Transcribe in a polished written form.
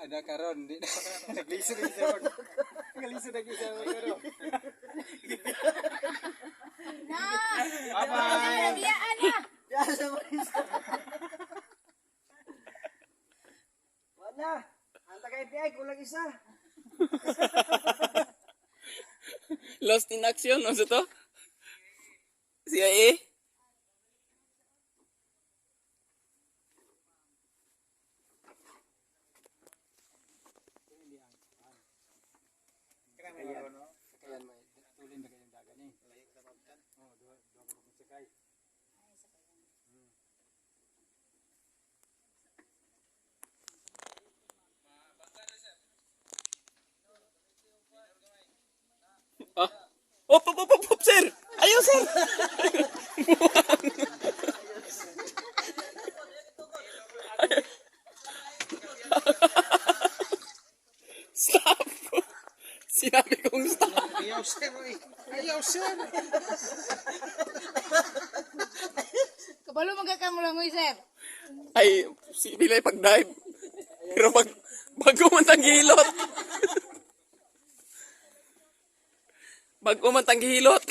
Ada karon di nagliso di sa word. Nagliso na gisa mo karon. Bye-bye. Diyan sa mga wala. Ang taga-FBI, kulang isa. Lost in action, ano to? CIA? Kaya may tulin na kayong dagan eh. Layo sa pagkan. Oh, dua ko sakay. Ah. Op, sir! Ayaw, sir! Stop! Sinabi kong stop. Ayaw sir. Ayaw sir. Kabalo magkakamo lang mo, sir. Ay, si Bilay pag-dive. Pero bago man tanghilot. Bago man tanghilot.